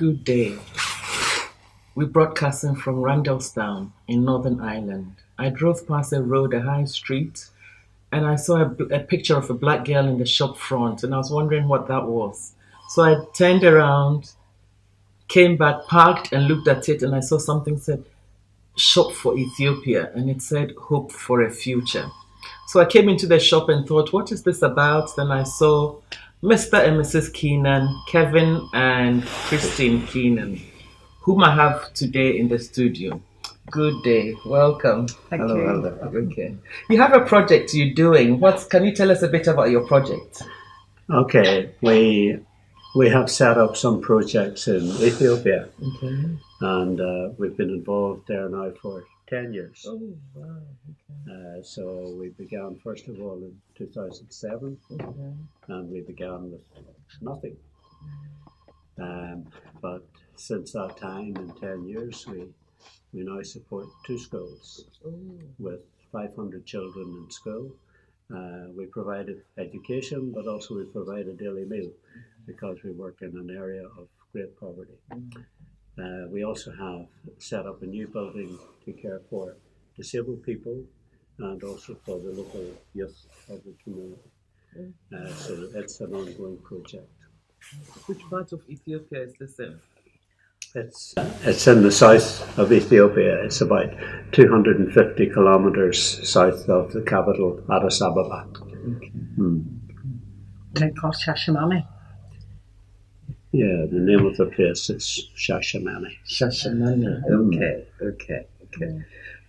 good day. We're broadcasting from Randallstown in Northern Ireland. I drove past a road, a high street, and I saw a picture of a black girl in the shop front, and I was wondering what that was. So I turned around, came back, parked, and looked at it, and I saw something said, Shop for Ethiopia, and it said, Hope for a Future. So I came into the shop and thought, what is this about? Then I saw Mr. and Mrs. Keenan, Kevin and Christine Keenan, whom I have today in the studio. Good day. Welcome. Thank Hello, you. hello. Okay. You have a project you're doing. Can you tell us a bit about your project? Okay. We have set up some projects in Ethiopia. Okay. And we've been involved there now for 10 years. Oh, wow. Okay. So we began, first of all, in 2007, and we began with nothing. But since that time, in 10 years, we now support 2 schools with 500 children in school. We provided education, but also we provide a daily meal because we work in an area of great poverty. We also have set up a new building to care for disabled people and also for the local youth of the community. So it's an ongoing project. Which part of Ethiopia is this in? It's in the south of Ethiopia. It's about 250 kilometers south of the capital, Addis Ababa. Okay. It's called Shashamane. Yeah, the name of the place is Shashamane. Shashamane. Okay.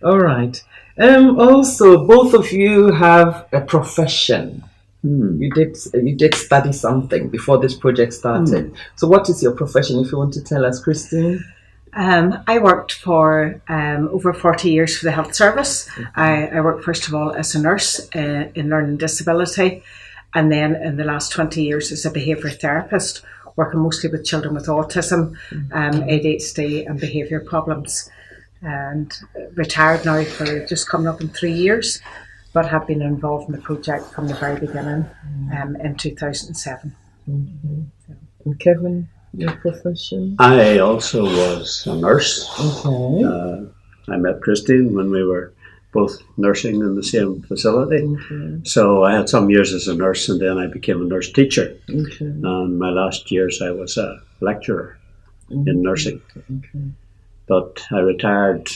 All right. Also, both of you have a profession. You did study something before this project started. So what is your profession, if you want to tell us, Christine? I worked for over 40 years for the health service. I worked first of all as a nurse in learning disability, and then in the last 20 years as a behaviour therapist, working mostly with children with autism, ADHD and behaviour problems. And retired now for just coming up in 3 years, but have been involved in the project from the very beginning in 2007. And Kevin, your profession? I also was a nurse. Okay. I met Christine when we were both nursing in the same facility. So I had some years as a nurse, and then I became a nurse teacher. And my last years I was a lecturer in nursing. But I retired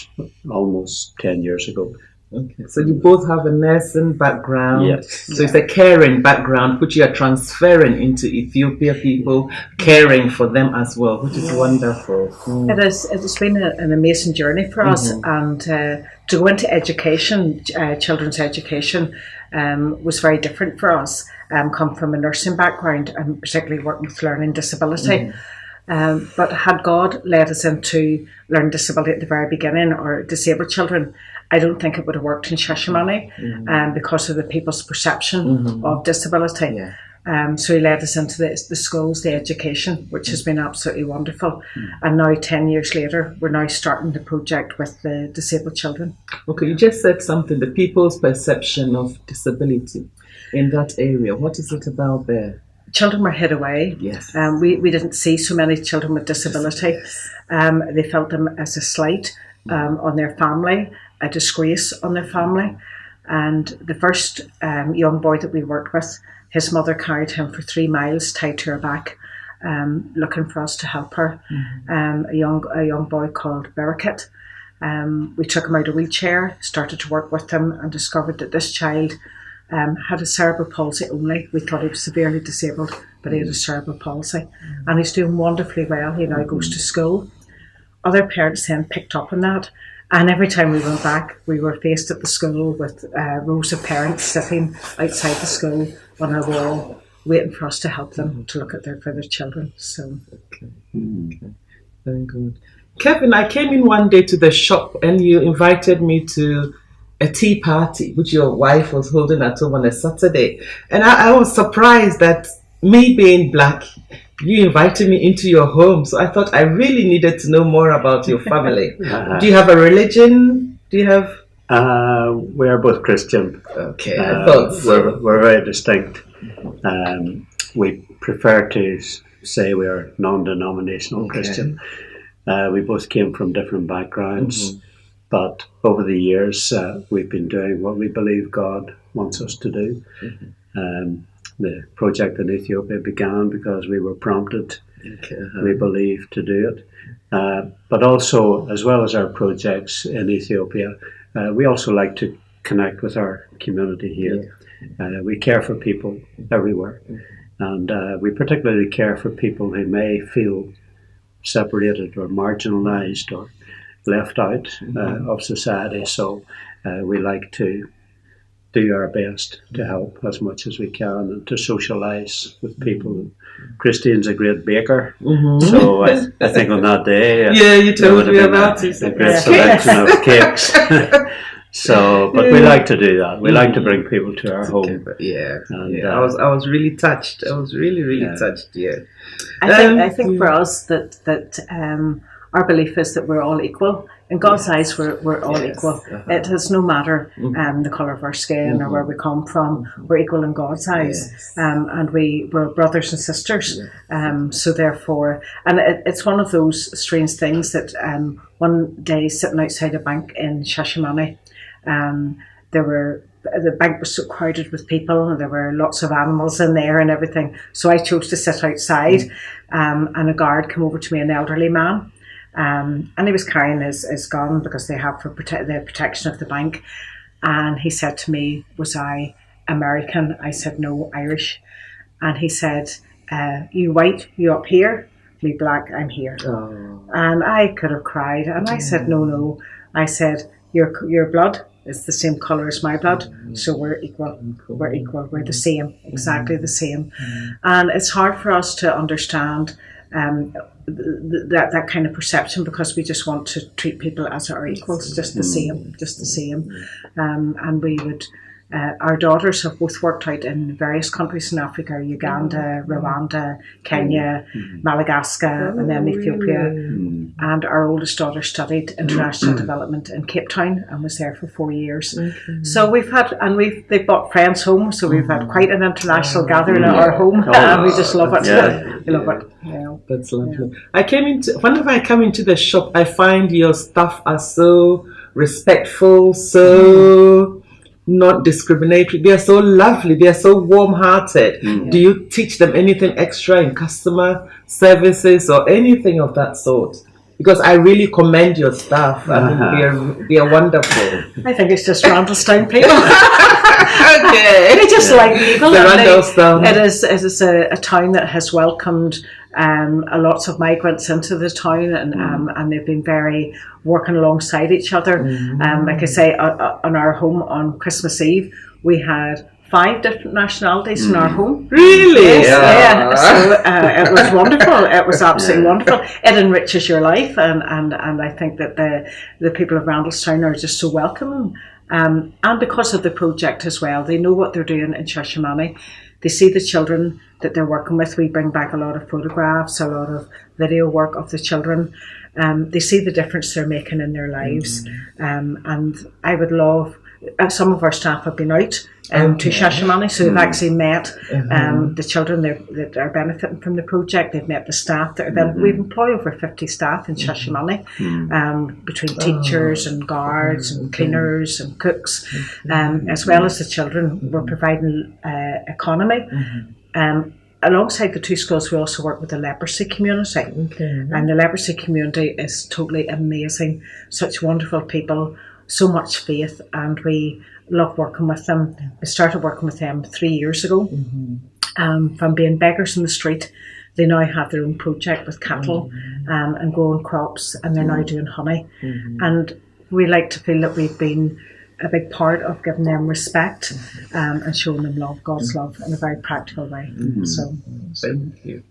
almost 10 years ago. Okay, so you both have a nursing background. Yes. So it's a caring background, which you are transferring into Ethiopia people, caring for them as well, which is wonderful. It's been an amazing journey for us, and to go into education, children's education, was very different for us. Come from a nursing background and particularly working with learning disability. But had God led us into learning disability at the very beginning, or disabled children, I don't think it would have worked in Shashamane because of the people's perception of disability. So he led us into the schools, the education, which has been absolutely wonderful. And now 10 years later, we're now starting the project with the disabled children. Okay, you just said something, the people's perception of disability in that area. What is it about there? Children were hid away. Yes. We didn't see so many children with disability. They felt them as a slight on their family, a disgrace on their family. And the first young boy that we worked with, his mother carried him for 3 miles, tied to her back, looking for us to help her. A young boy called Barakat. We took him out of a wheelchair, started to work with him, and discovered that this child had a cerebral palsy only. We thought he was severely disabled, but he had a cerebral palsy. And he's doing wonderfully well. He now goes to school. Other parents then picked up on that. And every time we went back, we were faced at the school with rows of parents sitting outside the school on a wall, waiting for us to help them to look at for their children. So, Okay. Very good. Kevin, I came in one day to the shop and you invited me to a tea party, which your wife was holding at home on a Saturday. And I was surprised that me being black, you invited me into your home. So I thought I really needed to know more about your family. Do you have a religion? Do you have... We are both Christian. Okay, I thought so. We're very distinct. We prefer to say we are non-denominational Christian. We both came from different backgrounds, but over the years we've been doing what we believe God wants us to do. The project in Ethiopia began because we were prompted, we believe, to do it. But also, as well as our projects in Ethiopia, we also like to connect with our community here. We care for people everywhere, and we particularly care for people who may feel separated or marginalised or left out of society. So we like to do our best to help as much as we can and to socialise with people. Christine's a great baker, so I think on that day, you told me about it. A great selection of cakes. So, but we like to do that. We like to bring people to our home. And, I was really touched. I was really touched. I think for us that our belief is that we're all equal. In God's eyes, we're all equal. It has no matter the colour of our skin or where we come from. We're equal in God's eyes, and we're brothers and sisters. So therefore, and it's one of those strange things that one day sitting outside a bank in Shashamane, the bank was so crowded with people, and there were lots of animals in there and everything. So I chose to sit outside, and a guard came over to me, an elderly man. And he was carrying his gun because they have for the protection of the bank. And he said to me, was I American? I said, no, Irish. And he said, you white, you up here? Me black, I'm here. Oh. And I could have cried. And I said, no. I said, your blood is the same colour as my blood, so we're equal. We're equal. We're the same, exactly the same. And it's hard for us to understand that kind of perception, because we just want to treat people as our equals, just the same. And we would, our daughters have both worked out in various countries in Africa: Uganda, Rwanda, Kenya, Madagascar, and then Ethiopia. And our oldest daughter studied international development in Cape Town and was there for 4 years. So we've had, and they brought friends home, so we've had quite an international gathering at our home, and we just love it. We love it. Yeah. That's lovely. Whenever I come into the shop, I find your staff are so respectful, so not discriminatory. They are so lovely. They are so warm-hearted. Do you teach them anything extra in customer services or anything of that sort? Because I really commend your staff. I mean, they are wonderful. I think it's just Randallstown people. Okay. They just like people. The Randallstown. It is a town that has welcomed lots of migrants into the town, and they've been very working alongside each other. Like I say, on our home on Christmas Eve, we had 5 different nationalities in our home. Really? Yes, So it was wonderful. It was absolutely wonderful. It enriches your life, and I think that the people of Randallstown are just so welcoming. And because of the project as well, they know what they're doing in Shashamane. They see the children that they're working with. We bring back a lot of photographs, a lot of video work of the children. They see the difference they're making in their lives. And I would love, some of our staff have been out to Shashamane, so they've actually met the children that are benefiting from the project. They've met the staff that are benefiting. We employ over 50 staff in Shashamane, between teachers and guards and cleaners and cooks, as well as the children. We're providing economy. Alongside the 2 schools, we also work with the leprosy community. And the leprosy community is totally amazing. Such wonderful people, so much faith, and we love working with them. We started working with them 3 years ago. From being beggars in the street, they now have their own project with cattle and growing crops, and they're now doing honey. And we like to feel that we've been a big part of giving them respect and showing them love, God's love, in a very practical way. So, thank you.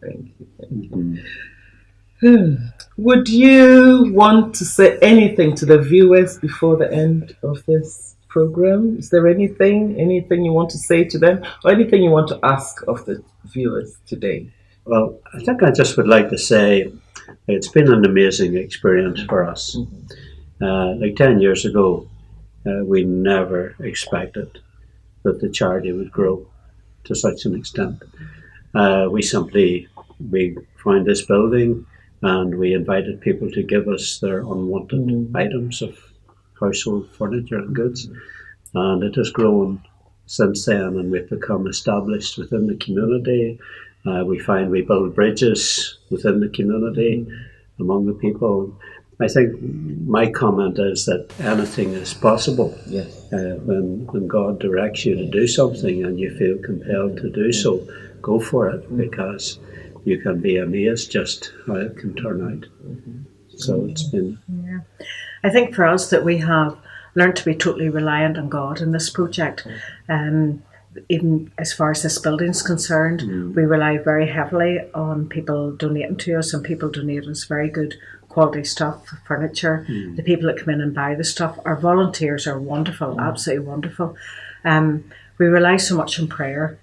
Would you want to say anything to the viewers before the end of this program? Is there anything you want to say to them, or anything you want to ask of the viewers today? Well, I think I just would like to say it's been an amazing experience for us. Like 10 years ago, we never expected that the charity would grow to such an extent. We simply we found this building and we invited people to give us their unwanted items of household furniture and goods. And it has grown since then, and we've become established within the community. We find we build bridges within the community among the people. I think my comment is that anything is possible. Yes. When God directs you to do something and you feel compelled to do so, go for it, because you can be amazed just how it can turn out. So it's been... Yeah. I think for us that we have learned to be totally reliant on God in this project. Even as far as this building's concerned, we rely very heavily on people donating to us, and people donate us very good quality stuff, furniture. The people that come in and buy the stuff, our volunteers are wonderful, absolutely wonderful. We rely so much on prayer.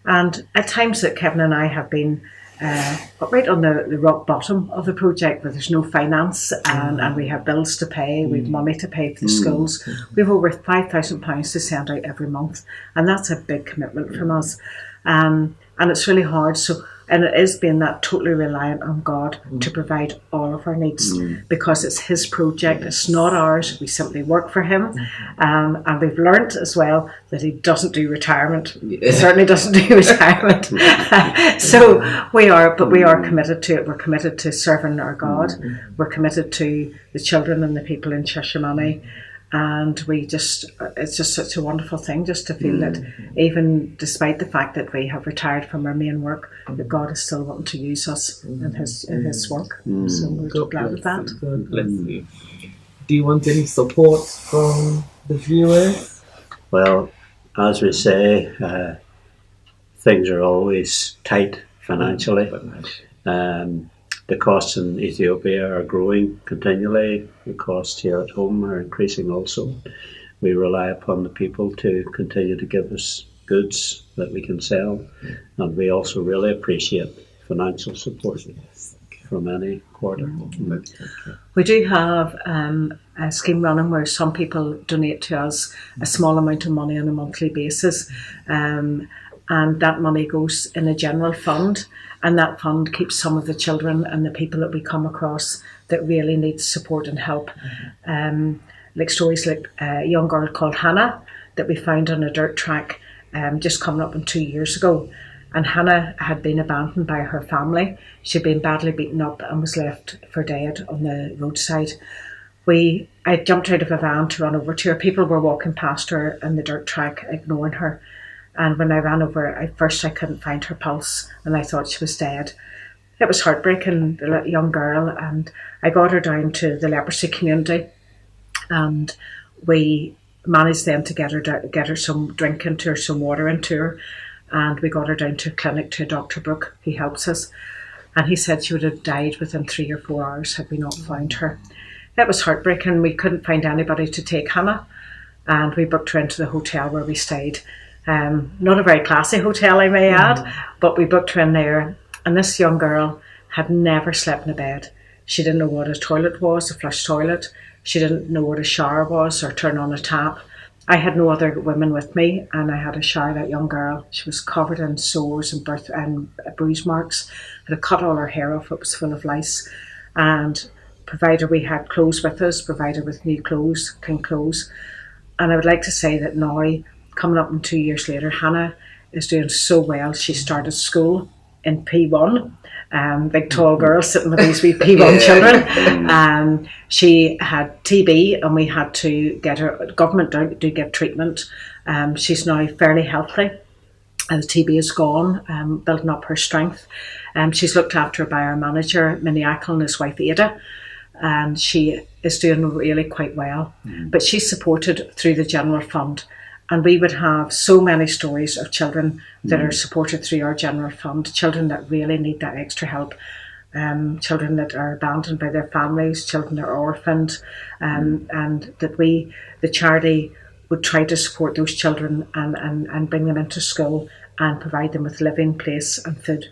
And at times that Kevin and I have been right on the rock bottom of the project, where there's no finance and we have bills to pay, we have money to pay for the schools. We have over £5,000 to send out every month, and that's a big commitment from us. And it's really hard. And it is being that totally reliant on God to provide all of our needs, because it's His project, it's not ours. We simply work for Him. And we've learnt as well that He doesn't do retirement. He certainly doesn't do retirement. So we are committed to it. We're committed to serving our God. We're committed to the children and the people in Shashamane. And it's just such a wonderful thing just to feel that even despite the fact that we have retired from our main work, that God is still wanting to use us in His work. So we're glad of that. God bless you. Do you want any support from the viewers? Well, as we say, things are always tight financially. The costs in Ethiopia are growing continually. The costs here at home are increasing also. We rely upon the people to continue to give us goods that we can sell. And we also really appreciate financial support from any quarter. We do have a scheme running where some people donate to us a small amount of money on a monthly basis. And that money goes in a general fund. And that fund keeps some of the children and the people that we come across that really need support and help. Like stories like a young girl called Hannah that we found on a dirt track just coming up on 2 years ago. And Hannah had been abandoned by her family. She'd been badly beaten up and was left for dead on the roadside. I jumped out of a van to run over to her. People were walking past her on the dirt track, ignoring her. And when I ran over, at first I couldn't find her pulse, and I thought she was dead. It was heartbreaking, the young girl, and I got her down to the leprosy community, and we managed then to get her some drink into her, some water into her, and we got her down to a clinic to Dr. Brooke. He helps us, and he said she would have died within 3 or 4 hours had we not found her. It was heartbreaking. We couldn't find anybody to take Hannah, and we booked her into the hotel where we stayed. Not a very classy hotel, I may add, but we booked her in there, and this young girl had never slept in a bed. She didn't know what a toilet was, a flush toilet. She didn't know what a shower was or turn on a tap. I had no other women with me, and I had to shower that young girl. She was covered in sores and bruise marks, had cut all her hair off. It was full of lice. And provided we had clothes with us, provided with new clothes, clean clothes. And I would like to say that now, coming up in 2 years later, Hannah is doing so well. She started school in P1, big tall girl sitting with these wee P1 children. She had TB, and we had to get her, government do give treatment. She's now fairly healthy, and the TB is gone, building up her strength. She's looked after by our manager, Miniakel, and his wife Ada, and she is doing really quite well. But she's supported through the general fund. And we would have so many stories of children that are supported through our general fund, children that really need that extra help, children that are abandoned by their families, children that are orphaned, and that we, the charity, would try to support those children and bring them into school and provide them with living place and food.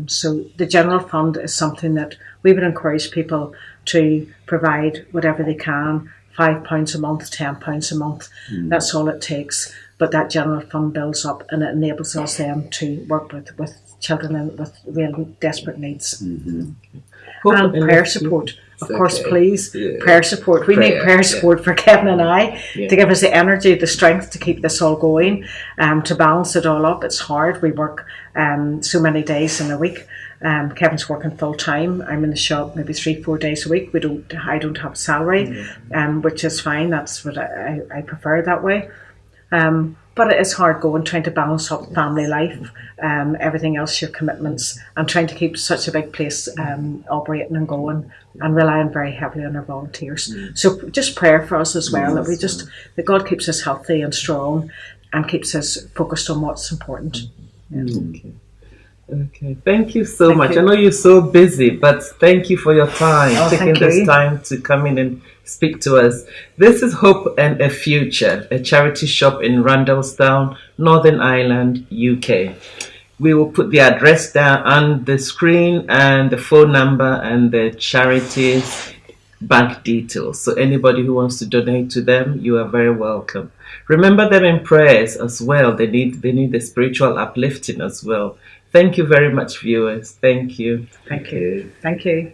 So the general fund is something that we would encourage people to provide whatever they can. £5 a month, £10 a month, that's all it takes. But that general fund builds up, and it enables us then to work with children with real desperate needs. Hope And in prayer the- support. Of Okay. course, please, Yeah. prayer support. We need Prayer, prayer yeah. support for Kevin and I Yeah. to give us the energy, the strength to keep this all going, to balance it all up. It's hard. We work so many days in a week. Kevin's working full time. I'm in the shop maybe 3-4 days a week. I don't have a salary, which is fine. That's what I prefer that way. But it is hard going, trying to balance up family life, everything else, your commitments, and trying to keep such a big place operating and going, and relying very heavily on our volunteers. So just prayer for us as well, that God keeps us healthy and strong, and keeps us focused on what's important. Okay, thank you so Thank much. you. I know you're so busy, but thank you for your time, taking thank this you. time to come in and speak to us. This is Hope and a Future, a charity shop in Randallstown, Northern Ireland, UK. We will put the address down on the screen and the phone number and the charity's bank details. So anybody who wants to donate to them, you are very welcome. Remember them in prayers as well. They need the spiritual uplifting as well. Thank you very much, viewers. Thank you. Thank you. Thank you.